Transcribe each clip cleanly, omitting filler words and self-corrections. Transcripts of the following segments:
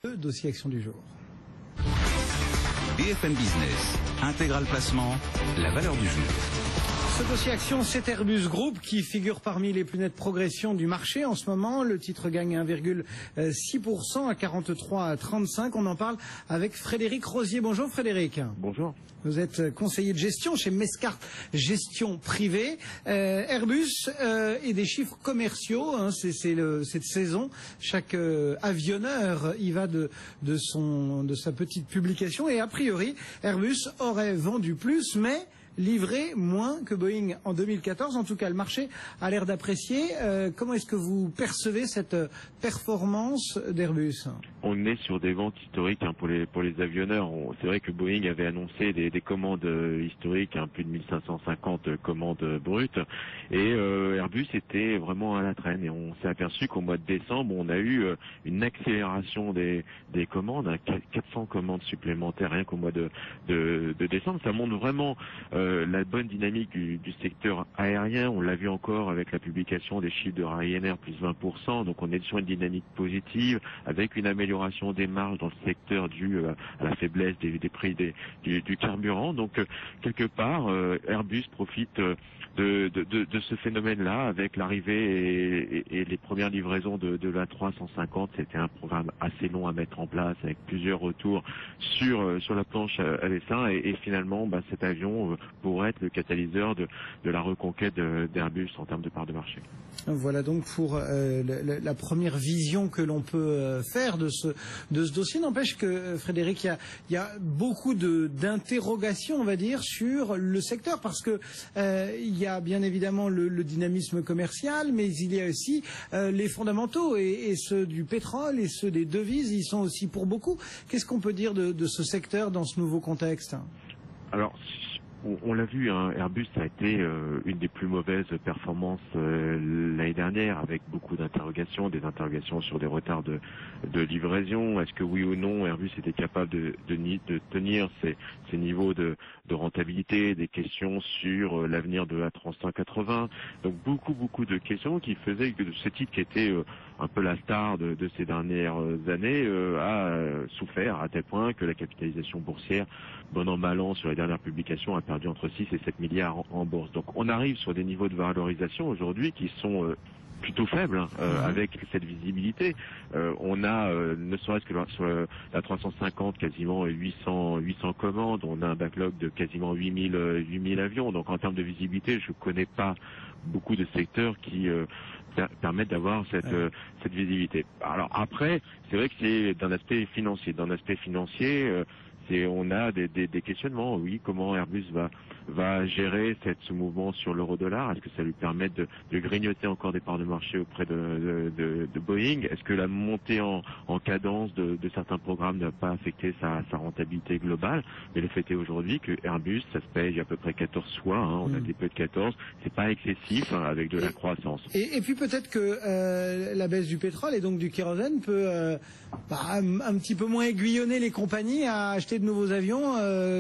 Le dossier action du jour. BFM Business, intégral placement, la valeur du jour. Ce dossier action, c'est Airbus Group qui figure parmi les plus nettes progressions du marché en ce moment. Le titre gagne 1,6% à 43,35. On en parle avec Frédéric Rosier. Bonjour Frédéric. Bonjour. Vous êtes conseiller de gestion chez Mescart Gestion Privée. Airbus et des chiffres commerciaux, hein, c'est cette saison. Chaque avionneur y va de sa petite publication. Et a priori, Airbus aurait vendu plus, mais livré moins que Boeing en 2014. En tout cas, le marché a l'air d'apprécier. Comment est-ce que vous percevez cette performance d'Airbus? On est sur des ventes historiques pour les avionneurs. C'est vrai que Boeing avait annoncé des commandes historiques, plus de 1550 commandes brutes. Et Airbus était vraiment à la traîne. Et on s'est aperçu qu'au mois de décembre, on a eu une accélération des commandes, 400 commandes supplémentaires rien qu'au mois de décembre. Ça montre vraiment la bonne dynamique du secteur aérien. On l'a vu encore avec la publication des chiffres de Ryanair, plus 20%. Donc on est sur une dynamique positive avec une amélioration des marges dans le secteur due à la faiblesse des prix du carburant. Donc quelque part, Airbus profite de ce phénomène-là avec l'arrivée et les premières livraisons de la 350. C'était un programme assez long à mettre en place avec plusieurs retours sur la planche à dessin et finalement cet avion pourrait être le catalyseur de la reconquête d'Airbus en termes de part de marché. Voilà donc pour la première vision que l'on peut faire de ce dossier. N'empêche que, Frédéric, il y a beaucoup d'interrogations, on va dire, sur le secteur, parce que il y a bien évidemment le dynamisme commercial, mais il y a aussi les fondamentaux, et ceux du pétrole et ceux des devises, ils sont aussi pour beaucoup. Qu'est-ce qu'on peut dire de ce secteur dans ce nouveau contexte? Alors, on l'a vu, Airbus a été une des plus mauvaises performances l'année dernière, avec beaucoup d'interrogations, des interrogations sur des retards de livraison. Est-ce que oui ou non Airbus était capable de tenir ces niveaux de rentabilité, des questions sur l'avenir de la 380. Donc beaucoup de questions qui faisaient que ce titre qui était un peu la star de ces dernières années a souffert à tel point que la capitalisation boursière, bon an mal an sur les dernières publications, a perdu entre 6 et 7 milliards en bourse. Donc on arrive sur des niveaux de valorisation aujourd'hui qui sont plutôt faible avec cette visibilité. On a, ne serait-ce que sur la 350, quasiment 800 commandes. On a un backlog de quasiment 8000 avions. Donc en termes de visibilité, je ne connais pas beaucoup de secteurs qui permettent d'avoir cette visibilité. Alors après, c'est vrai que c'est d'un aspect financier. On a des questionnements. Oui, comment Airbus va gérer ce mouvement sur l'euro-dollar? Est-ce que ça lui permet de grignoter encore des parts de marché auprès de Boeing? Est-ce que la montée en cadence de certains programmes n'a pas affecté sa rentabilité globale? Mais le fait est aujourd'hui que Airbus, ça se paye à peu près 14 fois. On a des peu de 14. C'est pas excessif avec de la croissance. Et puis peut-être que la baisse du pétrole et donc du kérosène peut un petit peu moins aiguillonner les compagnies à acheter de nouveaux avions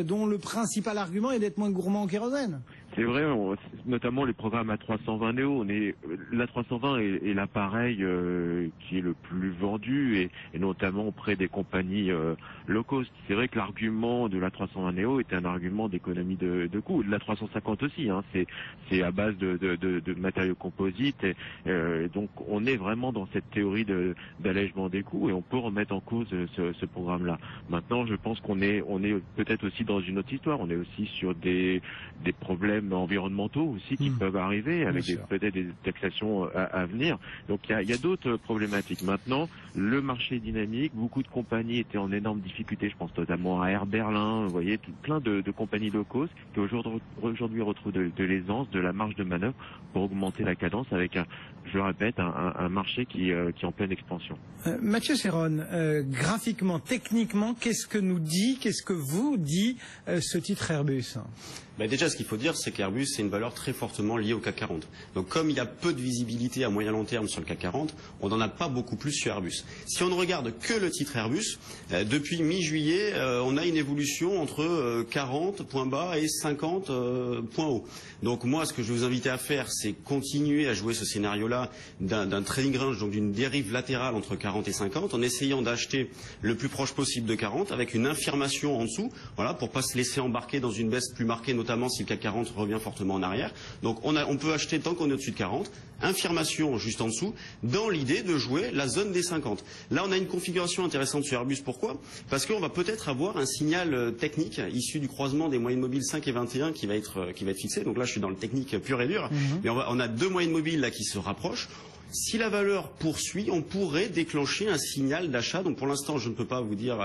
dont le principal argument est d'être moins gourmand en kérosène. C'est vrai, notamment les programmes A320neo. L'A320 est l'appareil qui est le plus vendu et notamment auprès des compagnies low cost. C'est vrai que l'argument de l'A320neo est un argument d'économie de coût. L'A350 aussi, c'est à base de matériaux composites et donc on est vraiment dans cette théorie d'allègement des coûts et on peut remettre en cause ce programme-là. Maintenant, je pense qu'on est peut-être aussi dans une autre histoire. On est aussi sur des problèmes environnementaux aussi qui peuvent arriver avec peut-être des taxations à venir. Donc il y a d'autres problématiques. Maintenant, le marché est dynamique, beaucoup de compagnies étaient en énorme difficulté, je pense notamment à Air Berlin, vous voyez, plein de compagnies low cost qui aujourd'hui retrouvent de l'aisance, de la marge de manœuvre pour augmenter la cadence avec je le répète, un marché qui est en pleine expansion. Mathieu Serron, graphiquement, techniquement, qu'est-ce que vous dit ce titre Airbus? Déjà, ce qu'il faut dire, c'est qu'Airbus, c'est une valeur très fortement liée au CAC 40. Donc, comme il y a peu de visibilité à moyen long terme sur le CAC 40, on n'en a pas beaucoup plus sur Airbus. Si on ne regarde que le titre Airbus, depuis mi-juillet, on a une évolution entre 40 points bas et 50 points hauts. Donc, moi, ce que je vais vous inviter à faire, c'est continuer à jouer ce scénario-là d'un trading range, donc d'une dérive latérale entre 40 et 50, en essayant d'acheter le plus proche possible de 40, avec une infirmation en dessous, voilà, pour pas se laisser embarquer dans une baisse plus marquée, notamment si le CAC 40 revient fortement en arrière. Donc on peut acheter tant qu'on est au-dessus de 40, infirmation juste en dessous, dans l'idée de jouer la zone des 50. Là, on a une configuration intéressante sur Airbus. Pourquoi? Parce qu'on va peut-être avoir un signal technique issu du croisement des moyennes mobiles 5 et 21 qui va être fixé. Donc là, je suis dans le technique pur et dur. Mais on a deux moyennes mobiles là qui se rapprochent. Si la valeur poursuit, on pourrait déclencher un signal d'achat. Donc pour l'instant, je ne peux pas vous dire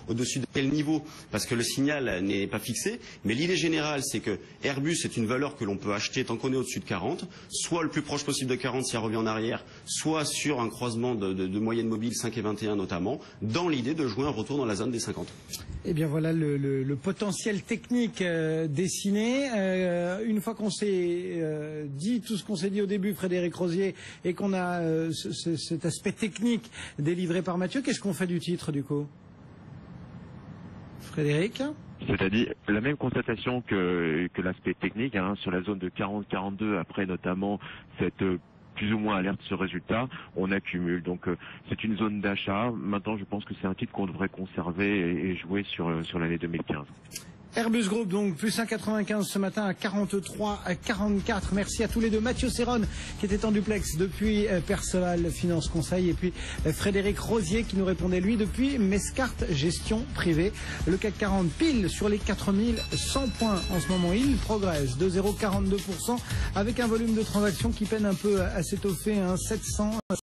au-dessus de quel niveau, parce que le signal n'est pas fixé. Mais l'idée générale, c'est que Airbus est une valeur que l'on peut acheter tant qu'on est au-dessus de 40, soit le plus proche possible de 40 si elle revient en arrière, soit sur un croisement de moyenne mobile 5 et 21 notamment, dans l'idée de jouer un retour dans la zone des 50. Eh bien voilà le potentiel technique dessiné. Une fois qu'on s'est dit tout ce qu'on s'est dit au début, Frédéric Rosier, et qu'on a cet aspect technique délivré par Mathieu, qu'est-ce qu'on fait du titre du coup, Frédéric? C'est-à-dire la même constatation que l'aspect technique, sur la zone de 40-42, après notamment cette plus ou moins alerte sur résultat, on accumule. Donc c'est une zone d'achat. Maintenant, je pense que c'est un titre qu'on devrait conserver et jouer sur l'année 2015. Airbus Group, donc, plus 1,95 ce matin à 43 à 44. Merci à tous les deux. Mathieu Serron, qui était en duplex depuis Perceval Finance Conseil, et puis Frédéric Rosier, qui nous répondait, lui, depuis Mescart Gestion Privée. Le CAC 40 pile sur les 4100 points en ce moment. Il progresse de 0,42% avec un volume de transactions qui peine un peu à s'étoffer, 700.